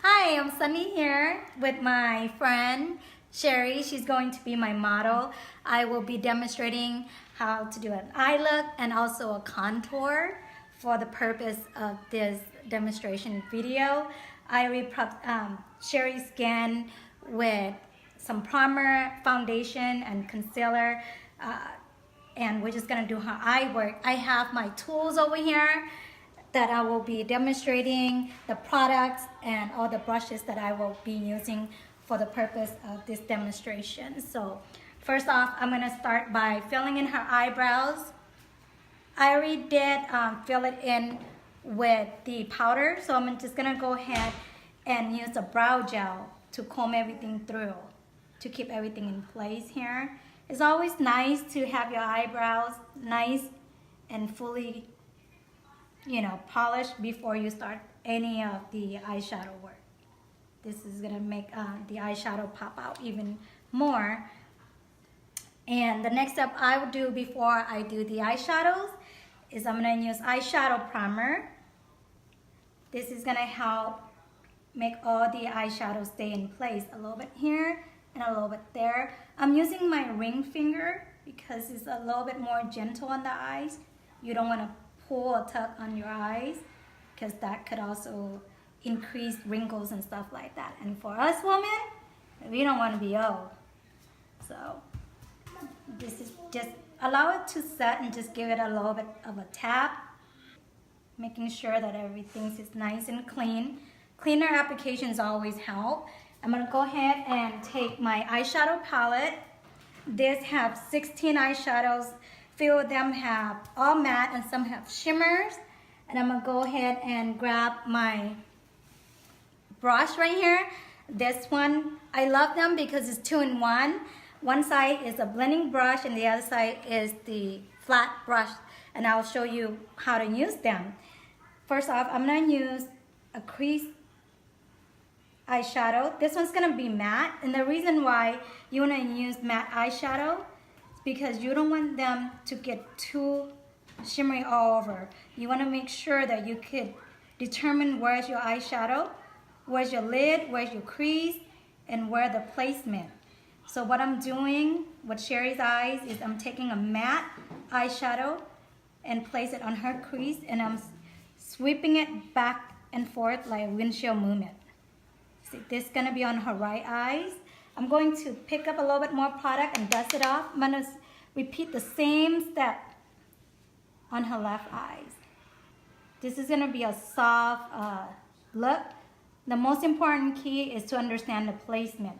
Hi, I'm Sunny here with my friend Sheri. She's going to be my model. I will be demonstrating how to do an eye look and also a contour for the purpose of this demonstration video. I Sheri's skin with some primer, foundation, and concealer. And we're just gonna do her eye work. I have my tools over here that I will be demonstrating the products and all the brushes that I will be using for the purpose of this demonstration. So first off, I'm gonna start by filling in her eyebrows. I already did fill it in with the powder, so I'm just gonna go ahead and use a brow gel to comb everything through, to keep everything in place here. It's always nice to have your eyebrows nice and fully polished before you start any of the eyeshadow work. This is gonna make the eyeshadow pop out even more. And the next step I will do before I do the eyeshadows is I'm gonna use eyeshadow primer. This is gonna help make all the eyeshadows stay in place. A little bit here and a little bit there. I'm using my ring finger because it's a little bit more gentle on the eyes. You don't wanna pull or tug on your eyes because that could also increase wrinkles and stuff like that. And for us women, we don't want to be old. So this is just allow it to set and just give it a little bit of a tap, making sure that everything is nice and clean. Cleaner applications always help. I'm gonna go ahead and take my eyeshadow palette. This have 16 eyeshadows. Few of them have all matte and some have shimmers. And I'm gonna go ahead and grab my brush right here. This one, I love them because it's 2-in-1. One side is a blending brush and the other side is the flat brush. And I'll show you how to use them. First off, I'm gonna use a crease eyeshadow. This one's gonna be matte. And the reason why you wanna use matte eyeshadow because you don't want them to get too shimmery all over. You want to make sure that you could determine where's your eyeshadow, where's your lid, where's your crease, and where the placement. So what I'm doing with Sheri's eyes is I'm taking a matte eyeshadow and place it on her crease and I'm sweeping it back and forth like windshield movement. See, this is going to be on her right eyes. I'm going to pick up a little bit more product and dust it off. I'm going to repeat the same step on her left eyes. This is going to be a soft look. The most important key is to understand the placement.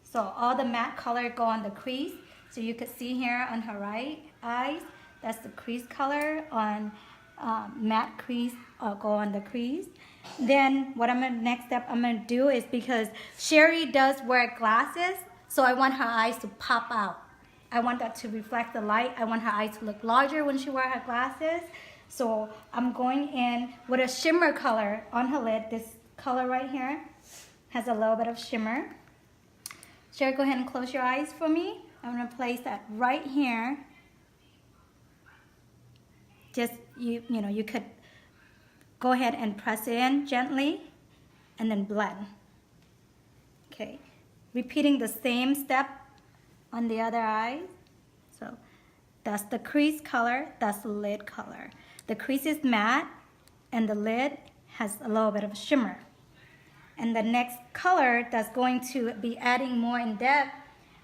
So all the matte color go on the crease. So you could see here on her right eyes, that's the crease color on matte crease go on the crease. Then what next step I'm gonna do is because Sheri does wear glasses, so I want her eyes to pop out. I want that to reflect the light. I want her eyes to look larger when she wears her glasses. So I'm going in with a shimmer color on her lid. This color right here has a little bit of shimmer. Sheri, go ahead and close your eyes for me. I'm gonna place that right here. Just you could go ahead and press it in gently and then blend. Okay, repeating the same step on the other eye. So that's the crease color, that's the lid color. The crease is matte and the lid has a little bit of shimmer. And the next color that's going to be adding more in depth,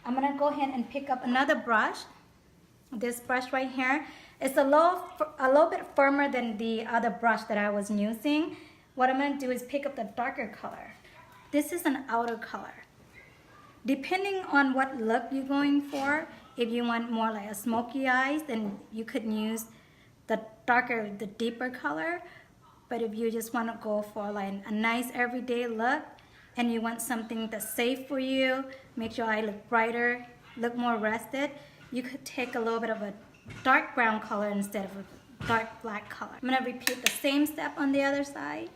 I'm gonna go ahead and pick up another brush. This brush right here. It's a little bit firmer than the other brush that I was using. What I'm going to do is pick up the darker color. This is an outer color. Depending on what look you're going for, if you want more like a smoky eyes, then you could use the darker, the deeper color. But if you just want to go for like a nice everyday look and you want something that's safe for you, make your eye look brighter, look more rested, you could take a little bit of a dark brown color instead of a dark black color. I'm gonna repeat the same step on the other side.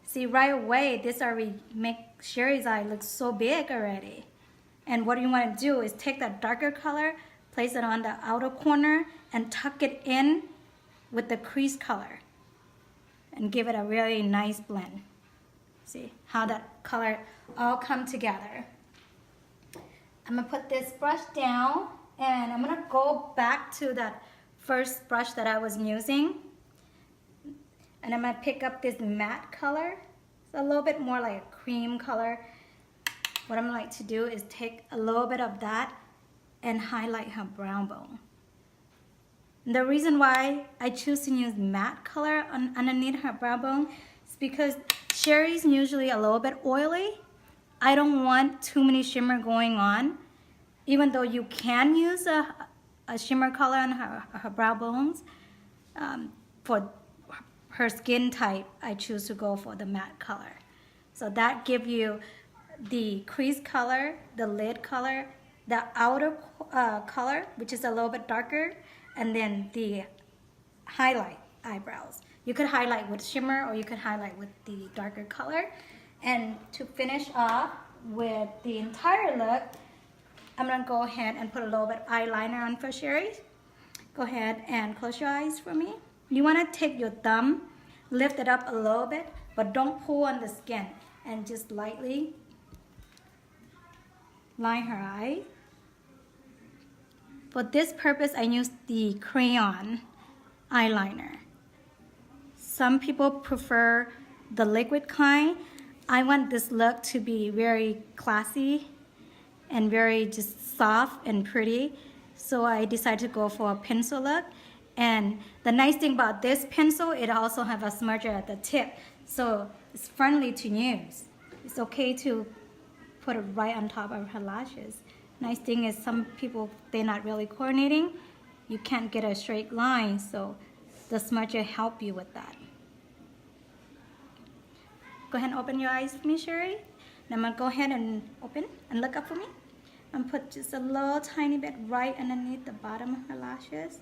See, right away, this already makes Sheri's eye look so big already. And what you wanna do is take that darker color, place it on the outer corner, and tuck it in with the crease color. And give it a really nice blend. See how that color all come together. I'm gonna put this brush down and I'm gonna go back to that first brush that I was using. And I'm gonna pick up this matte color. It's a little bit more like a cream color. What I'm like to do is take a little bit of that and highlight her brow bone. The reason why I choose to use matte color underneath her brow bone is because Sheri's usually a little bit oily. I don't want too many shimmer going on. Even though you can use a shimmer color on her brow bones, for her skin type, I choose to go for the matte color. So that gives you the crease color, the lid color, the outer color, which is a little bit darker, and then the highlight eyebrows. You could highlight with shimmer or you could highlight with the darker color. And to finish off with the entire look, I'm gonna go ahead and put a little bit of eyeliner on for Sheri. Go ahead and close your eyes for me. You wanna take your thumb, lift it up a little bit, but don't pull on the skin, and just lightly line her eye. For this purpose, I use the crayon eyeliner. Some people prefer the liquid kind. I want this look to be very classy and very just soft and pretty. So I decided to go for a pencil look. And the nice thing about this pencil, it also have a smudger at the tip. So it's friendly to use. It's okay to put it right on top of her lashes. Nice thing is some people, they're not really coordinating. You can't get a straight line, so the smudger help you with that. Go ahead and open your eyes for me, Sheri. Now I'm gonna go ahead and open and look up for me. And put just a little tiny bit right underneath the bottom of her lashes.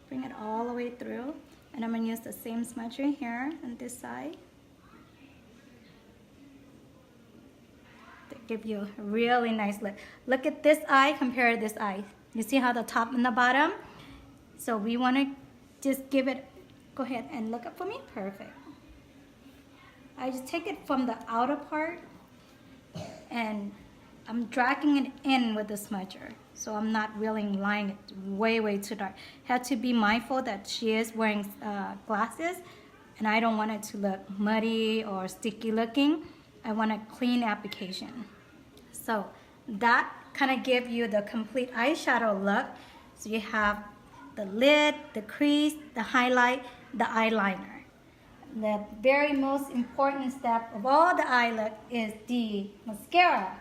Bring it all the way through. And I'm gonna use the same smudger here on this side. To give you a really nice look. Look at this eye, compare to this eye. You see how the top and the bottom? So we wanna just give it, go ahead and look up for me, perfect. I just take it from the outer part and I'm dragging it in with the smudger. So I'm not really lining it way too dark. Have to be mindful that she is wearing glasses and I don't want it to look muddy or sticky looking. I want a clean application. So that kind of gives you the complete eyeshadow look. So you have the lid, the crease, the highlight, the eyeliner. The very most important step of all the eye look is the mascara.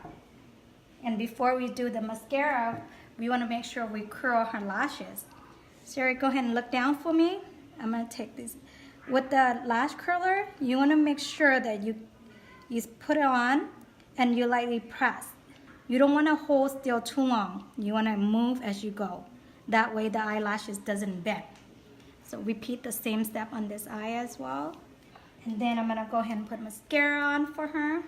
And before we do the mascara, we want to make sure we curl her lashes. Sheri, go ahead and look down for me. I'm going to take this. With the lash curler, you want to make sure that you put it on and you lightly press. You don't want to hold still too long. You want to move as you go. That way the eyelashes doesn't bend. So repeat the same step on this eye as well. And then I'm going to go ahead and put mascara on for her.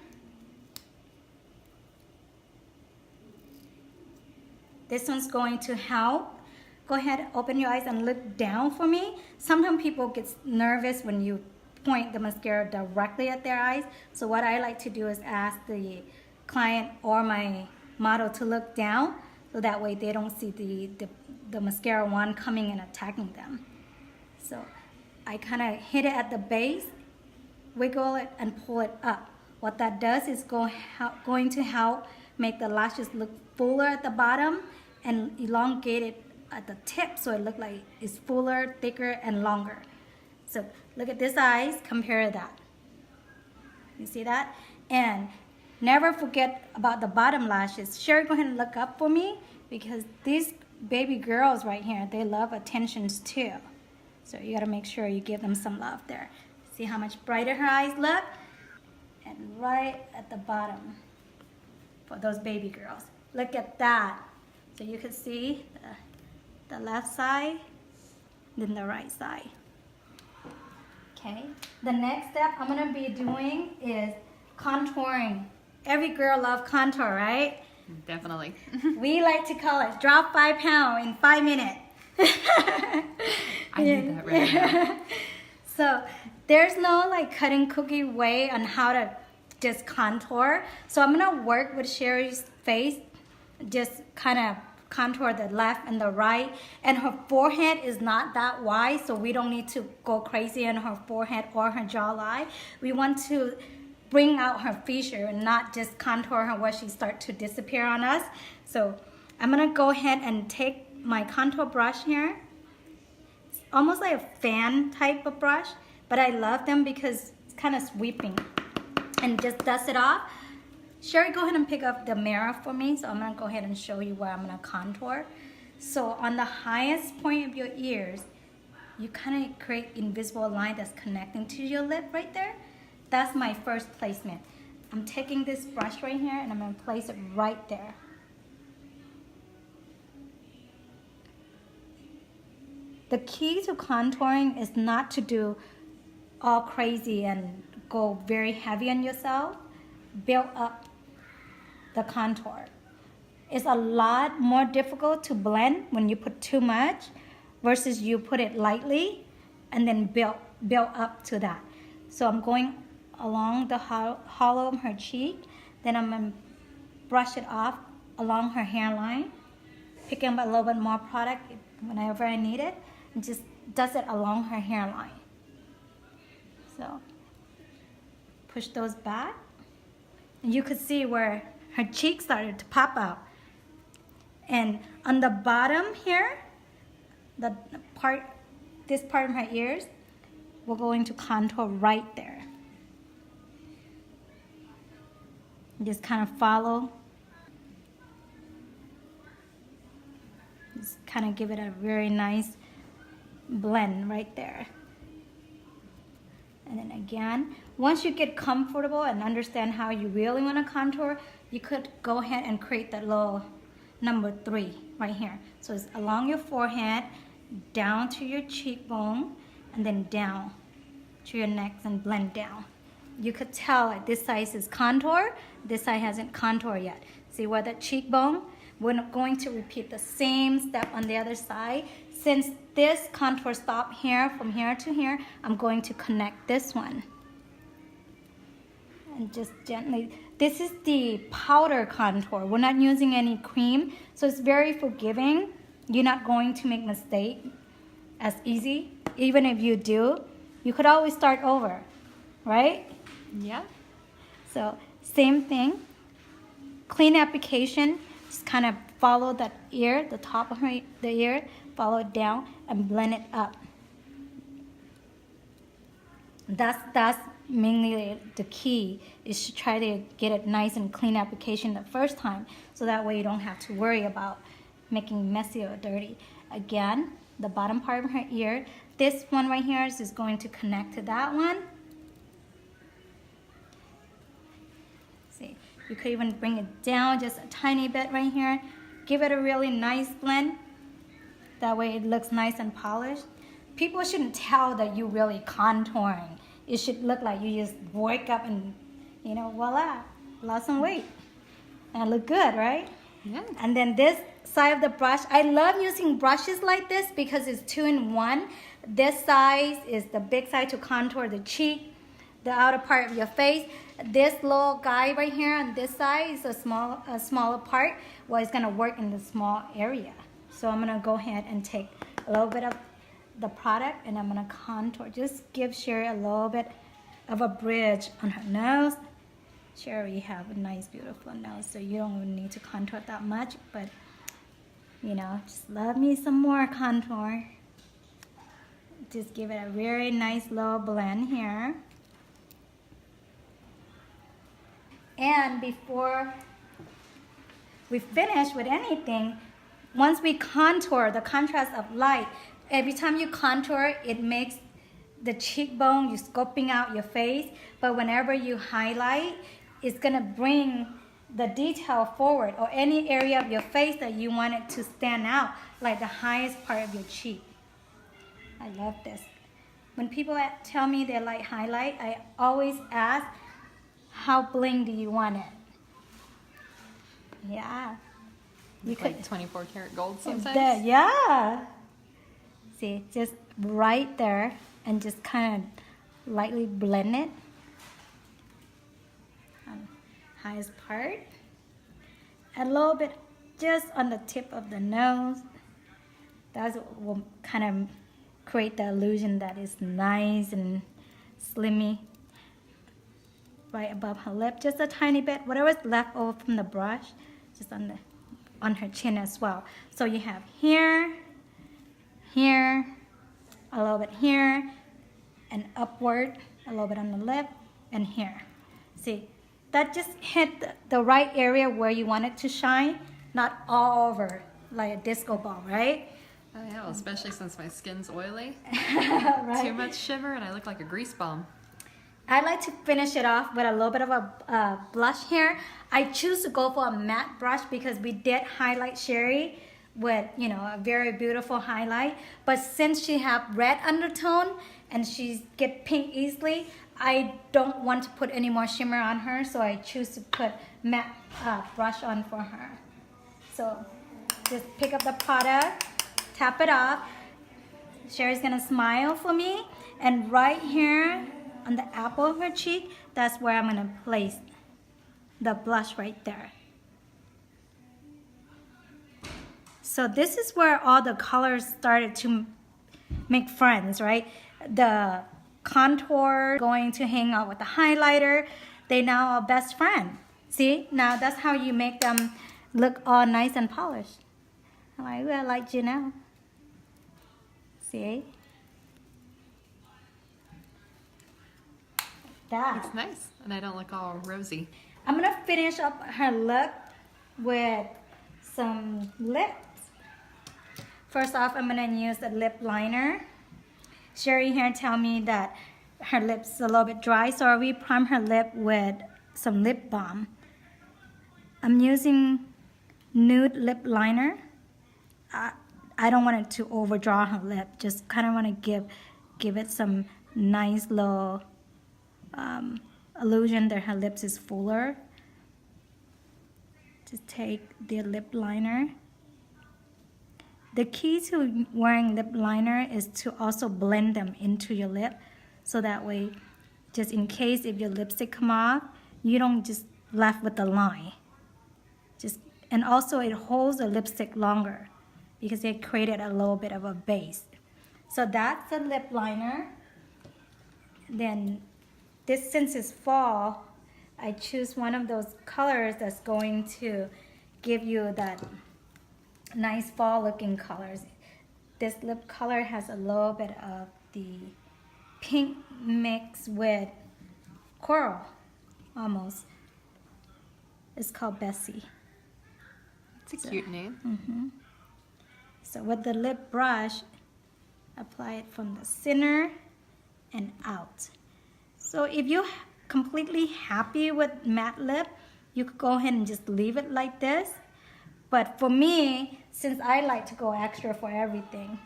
This one's going to help. Go ahead, open your eyes and look down for me. Sometimes people get nervous when you point the mascara directly at their eyes. So what I like to do is ask the client or my model to look down, so that way they don't see the mascara wand coming and attacking them. So I kind of hit it at the base, wiggle it and pull it up. What that does is going to help make the lashes look fuller at the bottom and elongate it at the tip so it looks like it's fuller, thicker, and longer. So look at this eyes, compare that. You see that? And never forget about the bottom lashes. Sheri, go ahead and look up for me, because these baby girls right here, they love attentions too. So you gotta make sure you give them some love there. See how much brighter her eyes look? And right at the bottom for those baby girls. Look at that. So you can see the left side, then the right side. Okay, the next step I'm gonna be doing is contouring. Every girl loves contour, right? Definitely. We like to call it drop 5 pounds in 5 minutes. I need that right now. So there's no like cutting cookie way on how to just contour. So I'm gonna work with Sheri's face, just kind of contour the left and the right. And her forehead is not that wide, so we don't need to go crazy on her forehead or her jawline. We want to bring out her feature and not just contour her where she starts to disappear on us. So I'm gonna go ahead and take my contour brush here. It's almost like a fan type of brush, but I love them because it's kind of sweeping. And just dust it off. Sheri, go ahead and pick up the mirror for me. So I'm gonna go ahead and show you where I'm gonna contour. So on the highest point of your ears, you kind of create invisible line that's connecting to your lip right there. That's my first placement. I'm taking this brush right here and I'm gonna place it right there. The key to contouring is not to do all crazy and go very heavy on yourself. Build up the contour. It's a lot more difficult to blend when you put too much versus you put it lightly and then build up to that. So I'm going along the hollow of her cheek, then I'm going to brush it off along her hairline, picking up a little bit more product whenever I need it, and just dust it along her hairline. So push those back, and you could see where her cheek started to pop out. And on the bottom here, this part of her ears, we're going to contour right there. Just kind of follow. Just kind of give it a very nice blend right there. And then again, once you get comfortable and understand how you really want to contour, you could go ahead and create that little number 3 right here. So it's along your forehead, down to your cheekbone, and then down to your neck and blend down. You could tell like this side is contour, this side hasn't contour yet. See where the cheekbone? We're not going to repeat the same step on the other side. Since this contour stopped here, from here to here, I'm going to connect this one. And just gently, this is the powder contour. We're not using any cream, so it's very forgiving. You're not going to make mistake as easy. Even if you do, you could always start over, right? Yeah. So same thing, clean application, just kind of follow that ear, the top of the ear, follow it down and blend it up. That's mainly the key, is to try to get it nice and clean application the first time, so that way you don't have to worry about making messy or dirty. Again, the bottom part of her ear, this one right here is going to connect to that one. See, you could even bring it down just a tiny bit right here. Give it a really nice blend. That way it looks nice and polished. People shouldn't tell that you're really contouring. It should look like you just wake up and, you know, voila, lost some weight. And look good, right? Yeah. And then this side of the brush, I love using brushes like this because it's 2-in-1. This side is the big side to contour the cheek, the outer part of your face. This little guy right here on this side is a smaller part. Well, it's gonna work in the small area. So I'm gonna go ahead and take a little bit of the product and I'm gonna contour. Just give Sheri a little bit of a bridge on her nose. Sheri have a nice, beautiful nose, so you don't even need to contour that much, but you know, just love me some more contour. Just give it a very nice little blend here. And before we finish with anything, once we contour, the contrast of light, every time you contour, it makes the cheekbone, you're scoping out your face, but whenever you highlight, it's gonna bring the detail forward, or any area of your face that you want it to stand out, like the highest part of your cheek. I love this. When people tell me they like highlight, I always ask, how bling do you want it? Yeah. You It's like 24 karat gold sometimes. There, yeah. See, just right there, and just kind of lightly blend it on highest part. A little bit just on the tip of the nose. That will kind of create the illusion that is nice and slimmy. Right above her lip, just a tiny bit, whatever's left over from the brush, just on her chin as well. So you have here, here, a little bit here, and upward, a little bit on the lip, and here. See, that just hit the right area where you want it to shine, not all over like a disco ball, right? Oh yeah, well, especially since my skin's oily. Right? Too much shimmer and I look like a grease bomb. I like to finish it off with a little bit of a blush here. I choose to go for a matte brush because we did highlight Sheri with, you know, a very beautiful highlight. But since she have red undertone and she get pink easily, I don't want to put any more shimmer on her, so I choose to put matte brush on for her. So just pick up the product, tap it off. Sheri's gonna smile for me, and right here on the apple of her cheek, that's where I'm gonna place the blush right there. So this is where all the colors started to make friends, right? The contour going to hang out with the highlighter, they now are best friend. See, now that's how you make them look all nice and polished. I'm like, ooh, I like you now. See? That. It's nice, and I don't look all rosy. I'm gonna finish up her look with some lips. First off, I'm gonna use the lip liner. Sheri here tell me that her lips are a little bit dry, so we prime her lip with some lip balm. I'm using nude lip liner. I don't want it to overdraw her lip. Just kind of want to give it some nice little illusion that her lips is fuller. Just take the lip liner. The key to wearing lip liner is to also blend them into your lip, so that way, just in case if your lipstick come off, you don't just left with the line. And also it holds the lipstick longer because it created a little bit of a base. So that's the lip liner. Then this, since it's fall, I choose one of those colors that's going to give you that nice fall looking colors. This lip color has a little bit of the pink mixed with coral, almost. It's called Bessie. It's a cute name. Mm-hmm. So with the lip brush, apply it from the center and out. So if you're completely happy with matte lip, you could go ahead and just leave it like this. But for me, since I like to go extra for everything,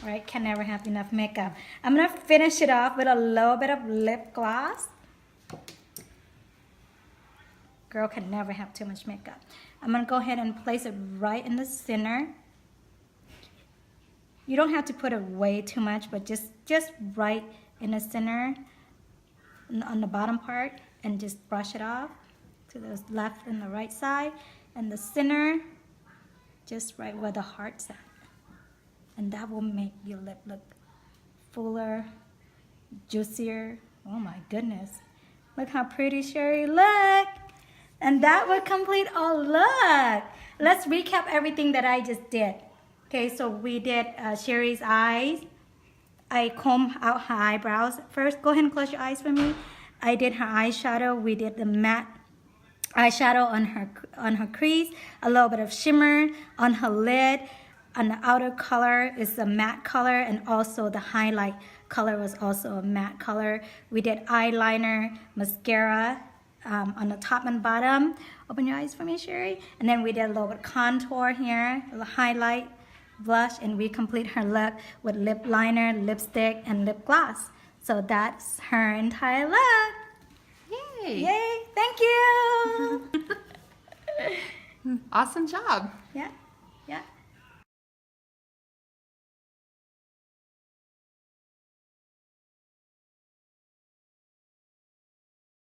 right, can never have enough makeup, I'm gonna finish it off with a little bit of lip gloss. Girl can never have too much makeup. I'm gonna go ahead and place it right in the center. You don't have to put it way too much, but just right in the center on the bottom part, and just brush it off to the left and the right side, and the center just right where the heart's at. And that will make your lip look fuller, juicier. Oh my goodness. Look how pretty Sheri look. And that would complete our look. Let's recap everything that I just did. Okay, so we did Sheri's eyes. I combed out her eyebrows. First, go ahead and close your eyes for me. I did her eyeshadow. We did the matte eyeshadow on her crease. A little bit of shimmer on her lid. On the outer color is a matte color, and also the highlight color was also a matte color. We did eyeliner, mascara on the top and bottom. Open your eyes for me, Sheri. And then we did a little bit of contour here, a little highlight, blush, and we complete her look with lip liner, lipstick, and lip gloss. So that's her entire look. Yay! Yay! Thank you! Awesome job. Yeah.